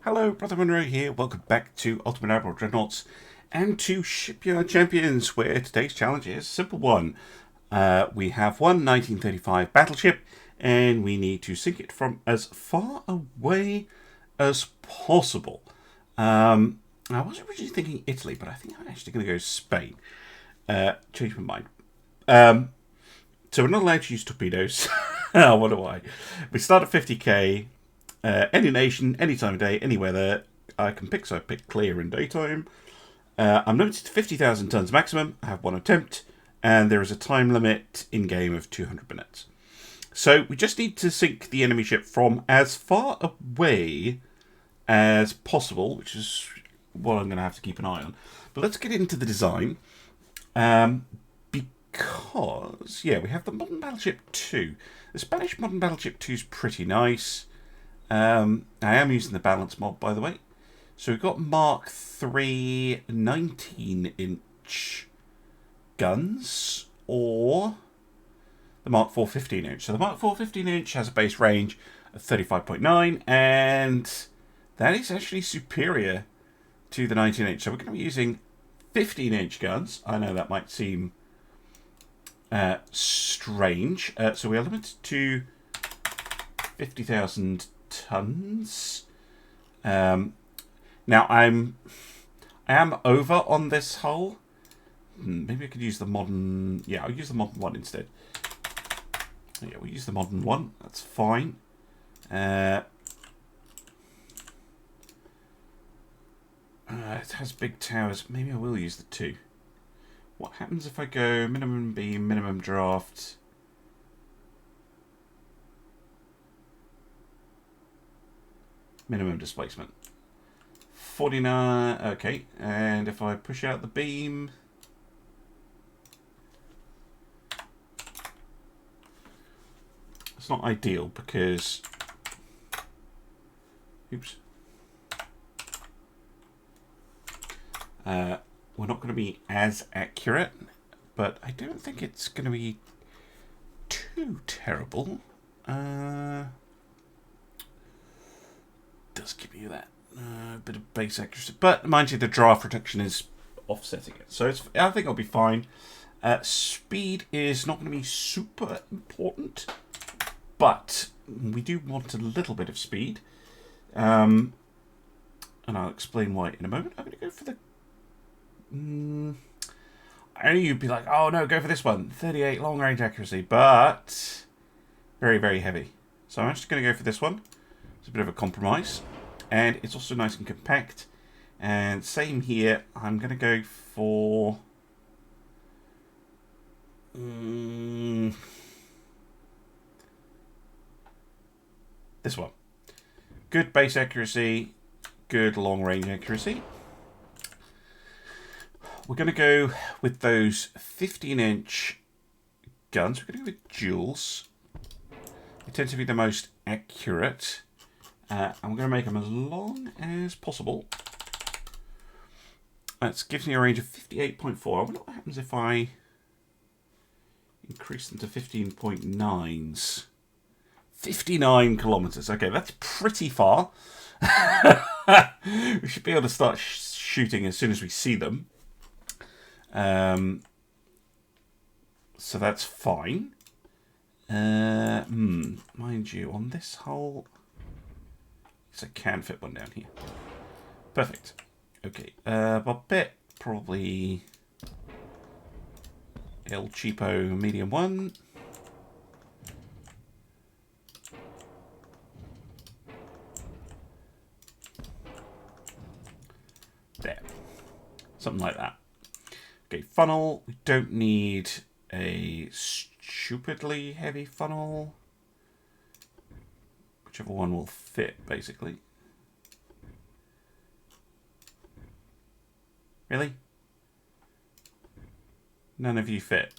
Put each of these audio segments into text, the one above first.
Hello, Brother Monroe here. Welcome back to Ultimate Admiral Dreadnoughts and to Shipyard Champions, where today's challenge is a simple one. We have one 1935 battleship, and we need to sink it from as far away as possible. I was originally thinking Italy, but I think I'm actually going to go Spain. Changed my mind. So we're not allowed to use torpedoes. I wonder why. We start at 50k. Any nation, any time of day, any weather, I can pick, so I pick clear in daytime. I'm limited to 50,000 tons maximum. I have one attempt, and there is a time limit in-game of 200 minutes. So we just need to sink the enemy ship from as far away as possible, which is what I'm going to have to keep an eye on. But let's get into the design. Because, yeah, we have the Modern Battleship 2. The Spanish Modern Battleship 2 is pretty nice. I am using the balance mod, by the way. So we've got Mark III 19-inch guns, or the Mark IV 15-inch. So the Mark IV 15-inch has a base range of 35.9, and that is actually superior to the 19-inch. So we're going to be using 15-inch guns. I know that might seem strange. So we are limited to 50,000 tons. Now I am over on this hull. Maybe I could use the modern. Yeah, I'll use the modern one instead. Yeah, we'll use the modern one. That's fine. It has big towers. Maybe I will use the 2. What happens if I go minimum beam, minimum draft? Minimum displacement. 49, okay. And if I push out the beam... It's not ideal because... Oops. We're not going to be as accurate, but I don't think it's going to be too terrible. Does give you that bit of base accuracy, but mind you, the draft protection is offsetting it, so I think I'll be fine. Speed is not going to be super important, but we do want a little bit of speed, and I'll explain why in a moment. I'm going to go for the I know you'd be like, oh no, go for this one, 38 long range accuracy, but very, very heavy. So I'm just going to go for this one. It's a bit of a compromise, and it's also nice and compact. And same here, I'm going to go for this one. Good base accuracy, good long range accuracy. We're going to go with those 15-inch guns. We're going to go with duals. They tend to be the most accurate. I'm going to make them as long as possible. That gives me a range of 58.4. I wonder what happens if I increase them to 15.9s. 59 kilometers. Okay, that's pretty far. We should be able to start shooting as soon as we see them. So that's fine. Mind you, on this hull, so I can fit one down here. Perfect. Okay, Bobette, probably El Cheapo medium 1. There. Something like that. Okay, funnel. We don't need a stupidly heavy funnel. Whichever one will fit, basically. Really? None of you fit.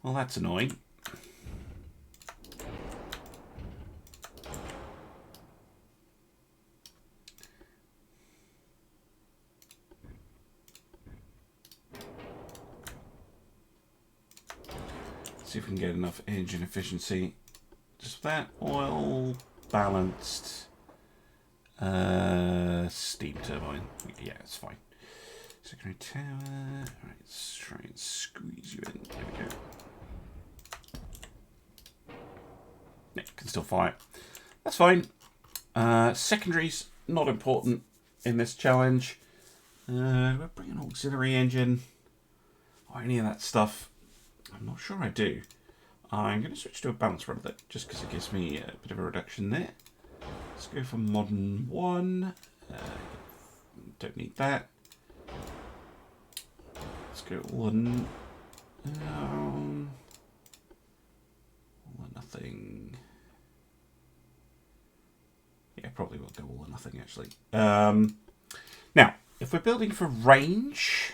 Well, that's annoying. See if we can get enough engine efficiency. Just that oil balanced. Steam turbine. Yeah, it's fine. Secondary tower. Alright, let's try and squeeze you in. There we go. Yeah, can still fire. That's fine. Secondaries, not important in this challenge. We'll bring an auxiliary engine or any of that stuff. I'm not sure I do. I'm going to switch to a balance run just because it gives me a bit of a reduction there. Let's go for modern 1. Don't need that. Let's go all or nothing. Yeah, probably will go all or nothing actually. Now, if we're building for range,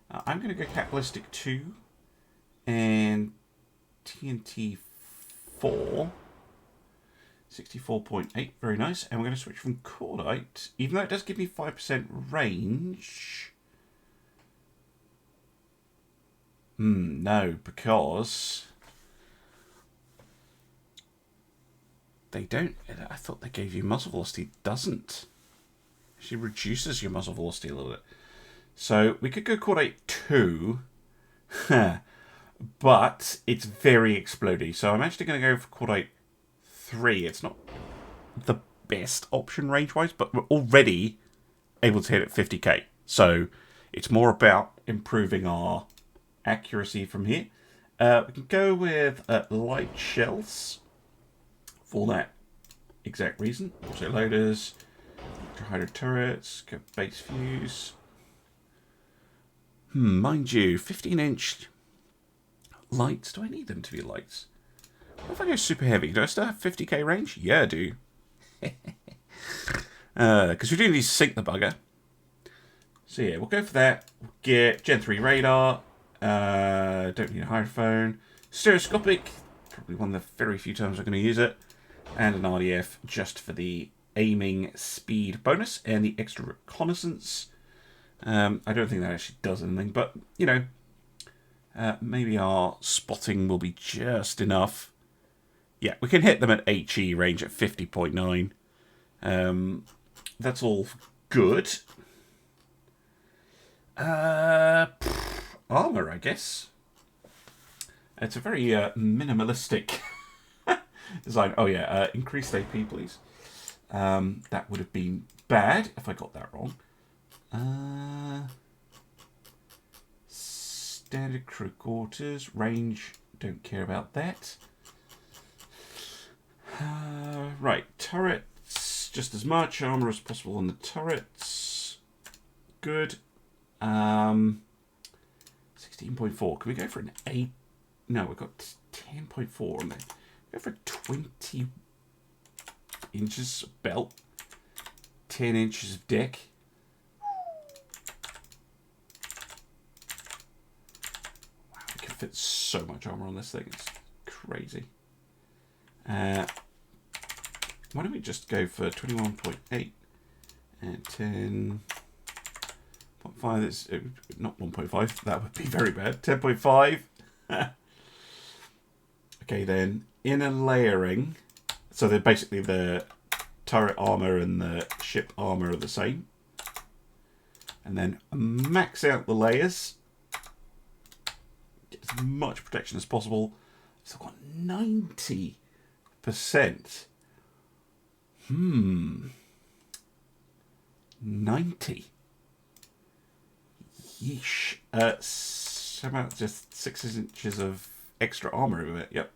I'm going to go capitalistic 2 and TNT 4. 64.8, very nice. And we're going to switch from cordite, even though it does give me 5% range. No, because they don't. I thought they gave you muzzle velocity. It doesn't. She reduces your muzzle velocity a little bit. So we could go cordite 2, but it's very explodey. So I'm actually going to go for cordite 3. It's not the best option range-wise, but we're already able to hit at 50k. So it's more about improving our accuracy from here. We can go with light shells for that exact reason. Also loaders, hydro turrets, go base fuse. Mind you, 15-inch lights. Do I need them to be lights? What if I go super heavy? Do I still have 50k range? Yeah, I do. Because we do need to sink the bugger. So yeah, we'll go for that. We'll get Gen 3 radar. Don't need a hydrophone. Stereoscopic. Probably one of the very few times I'm going to use it. And an RDF just for the aiming speed bonus and the extra reconnaissance. I don't think that actually does anything, but, you know, maybe our spotting will be just enough. Yeah, we can hit them at HE range at 50.9. That's all good. Armor, I guess. It's a very minimalistic design. Oh, yeah, increased AP, please. That would have been bad if I got that wrong. Standard crew quarters. Range, don't care about that. Right, turrets, just as much armor as possible on the turrets. Good. 16.4. Can we go for an 8? No, we've got 10.4 on there. Go for 20 inches of belt. 10 inches of deck. Wow, we can fit so much armor on this thing. It's crazy. Why don't we just go for 21.8 and 10.5? That's not 1.5. That would be very bad. 10.5. Okay, then inner layering. So they're basically the turret armor and the ship armor are the same. And then max out the layers. Get as much protection as possible. So I've got 90%. 90. Yeesh. So about just 6 inches of extra armor over it. Yep.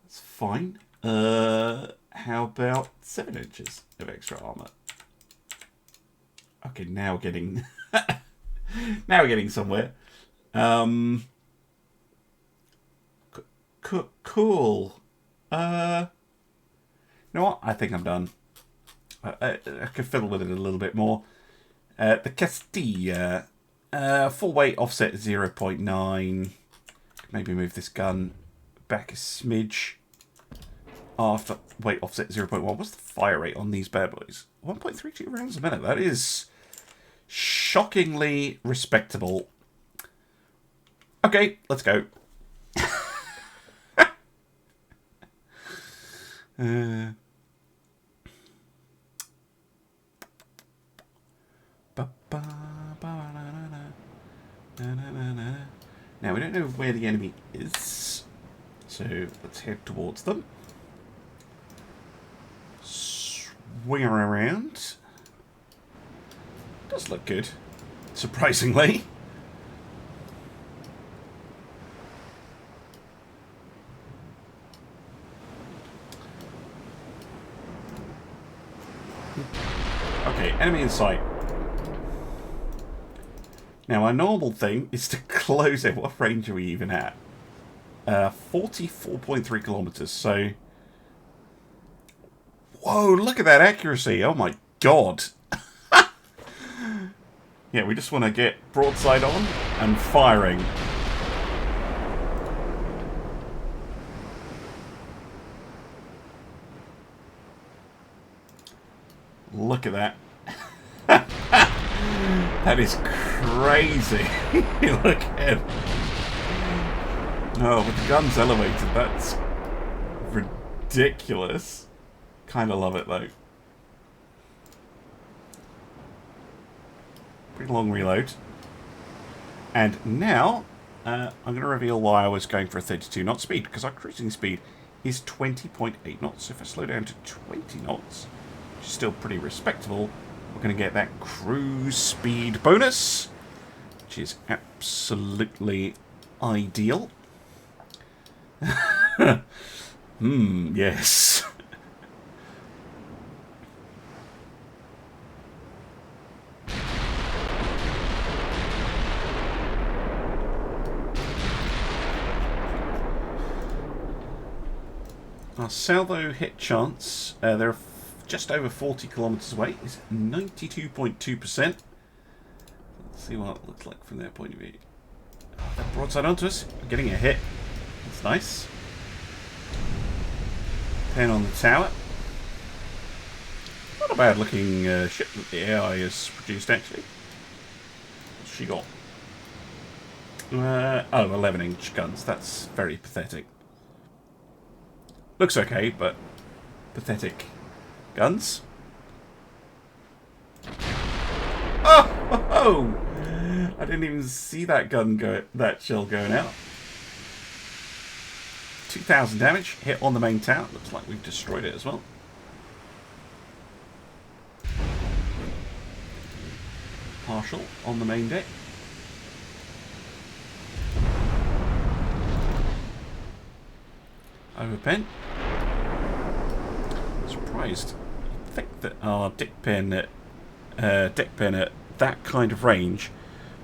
That's fine. How about 7 inches of extra armor? Okay, now getting now we're getting somewhere. Cool. You know what? I think I'm done. I could fiddle with it a little bit more. The Castilla. Full weight offset 0.9. Maybe move this gun back a smidge. After weight offset 0.1. What's the fire rate on these bad boys? 1.32 rounds a minute. That is shockingly respectable. Okay, let's go. Now, we don't know where the enemy is, so let's head towards them. Swing around. Does look good, surprisingly. Okay, enemy in sight. Now, our normal thing is to close it. What range are we even at? 44.3 kilometers, so... Whoa, look at that accuracy. Oh my god. Yeah, we just want to get broadside on and firing. Look at that. That is crazy. Look at it. No, with the guns elevated, that's ridiculous. Kind of love it though. Pretty long reload. And now, I'm going to reveal why I was going for a 32 knot speed, because our cruising speed is 20.8 knots. If I slow down to 20 knots, which is still pretty respectable, we're going to get that cruise speed bonus, which is absolutely ideal. Yes. Our salvo hit chance, they're just over 40 kilometers away, is 92.2%. Let's see what it looks like from their point of view. That broadside onto us, we're getting a hit. That's nice. 10 on the tower. Not a bad looking ship that the AI has produced, actually. What's she got? 11-inch guns. That's very pathetic. Looks okay, but pathetic guns. Oh! I didn't even see that gun that shell going out. 2,000 damage, hit on the main tower. Looks like we've destroyed it as well. Partial on the main deck. Overpen. Surprised. I think that our deck pen at that kind of range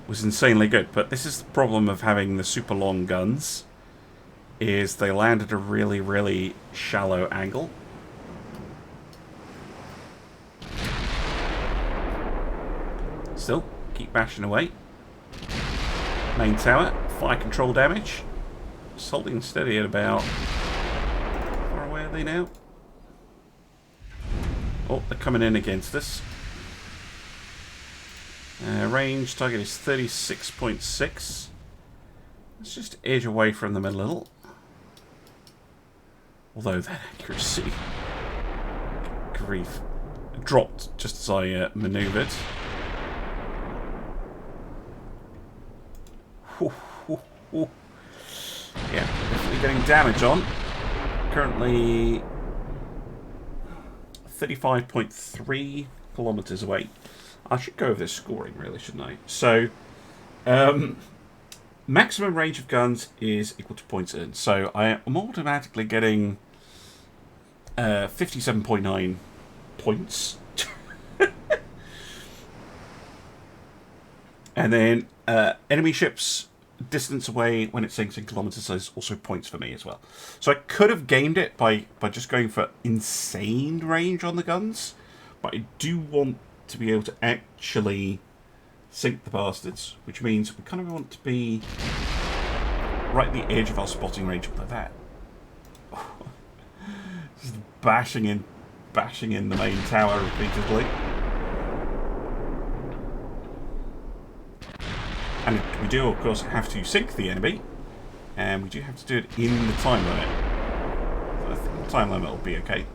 was insanely good, but this is the problem of having the super long guns, is they land at a really, really shallow angle. Still, keep bashing away. Main tower, fire control damage. Just holding steady at about... How far away are they now? Oh, they're coming in against us. Range target is 36.6. Let's just edge away from them a little. Although that accuracy... Grief. Dropped just as I manoeuvred. Yeah, definitely getting damage on. Currently 35.3 kilometers away. I should go over this scoring, really, shouldn't I? So, maximum range of guns is equal to points earned. So I am automatically getting 57.9 points. And then enemy ships distance away when it sinks in kilometers, so there's also points for me as well. So I could have gamed it by just going for insane range on the guns, but I do want to be able to actually sink the bastards, which means we kind of want to be right at the edge of our spotting range like that. Just bashing in the main tower repeatedly. And we do, of course, have to sink the enemy, and we do have to do it in the time limit. So I think the time limit will be okay.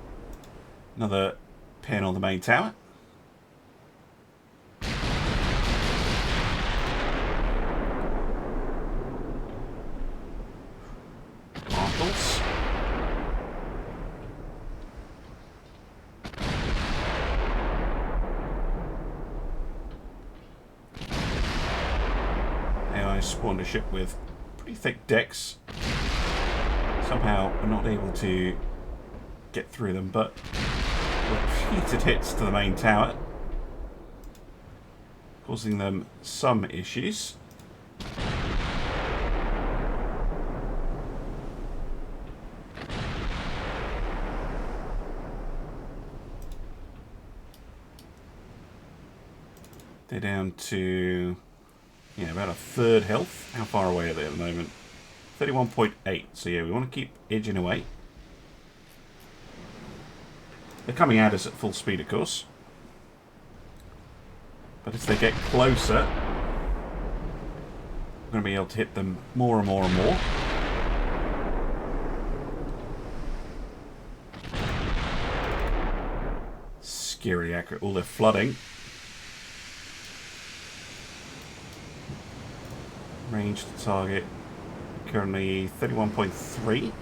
Another pin on the main tower. spawned a ship with pretty thick decks. Somehow we're not able to get through them, but repeated hits to the main tower, causing them some issues. They're down to, yeah, about a third health. How far away are they at the moment? 31.8. So yeah, we want to keep edging away. They're coming at us at full speed, of course. But as they get closer, we're going to be able to hit them more and more and more. Scary accurate. All they're flooding. Range to target. Currently 31.3.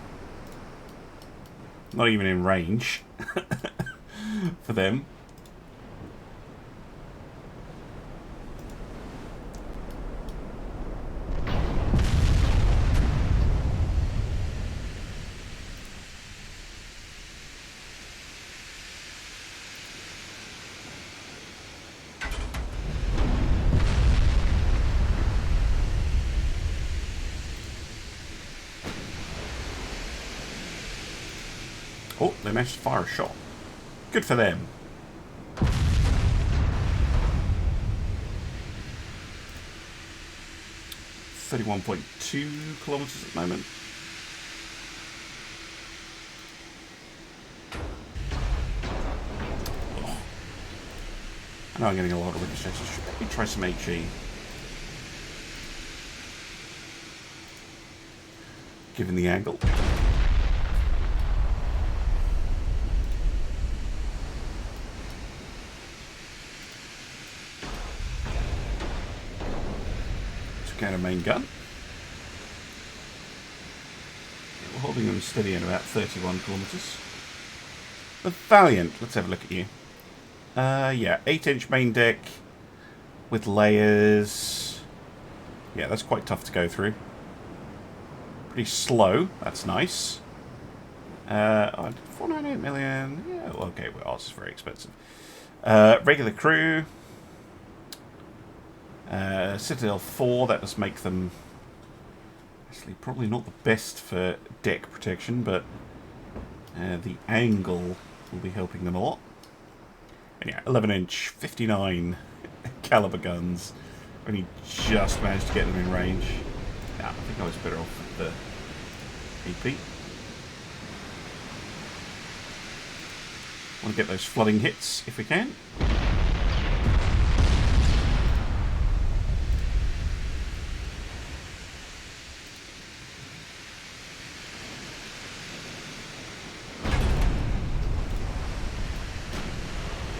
Not even in range for them. Oh, they managed to fire a shot. Good for them. .2 kilometers at the moment. Oh. I know I'm getting a lot of ricochets. So should maybe try some HE. Given the angle. Out a main gun. We're holding them steady at about 31 kilometers. The Valiant, let's have a look at you. Yeah, 8-inch main deck with layers. Yeah, that's quite tough to go through. Pretty slow, that's nice. 498 million. Yeah, well, okay, well, ours is very expensive. Regular crew. Citadel 4, that does make them actually probably not the best for deck protection, but the angle will be helping them a lot. And yeah, 11-inch, 59 caliber guns. Only just managed to get them in range. Yeah, I think I was better off with the AP. Want to get those flooding hits if we can.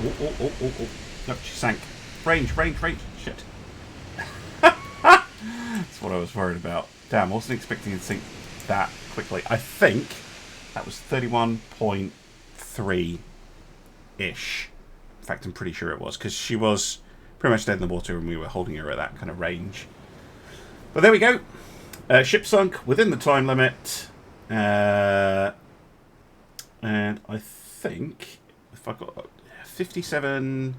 Oh. No, she sank. Range. Shit. That's what I was worried about. Damn, I wasn't expecting it to sink that quickly. I think that was 31.3-ish. In fact, I'm pretty sure it was, because she was pretty much dead in the water and we were holding her at that kind of range. But there we go. Ship sunk within the time limit. And I think, if I got 57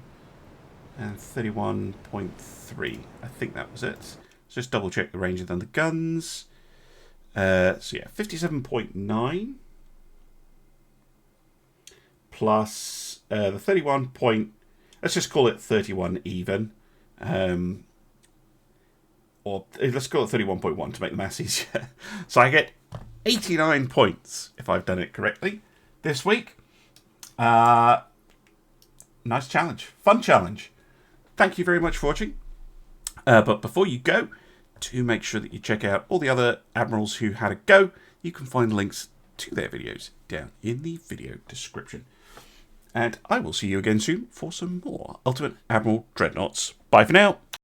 and 31.3. I think that was it. Let's just double check the range of the guns. So yeah, 57.9 plus the 31 point. Let's just call it 31 even. Or let's call it 31.1 to make the maths easier. So I get 89 points if I've done it correctly this week. Nice challenge. Fun challenge. Thank you very much for watching. But before you go, do make sure that you check out all the other admirals who had a go. You can find links to their videos down in the video description. And I will see you again soon for some more Ultimate Admiral Dreadnoughts. Bye for now.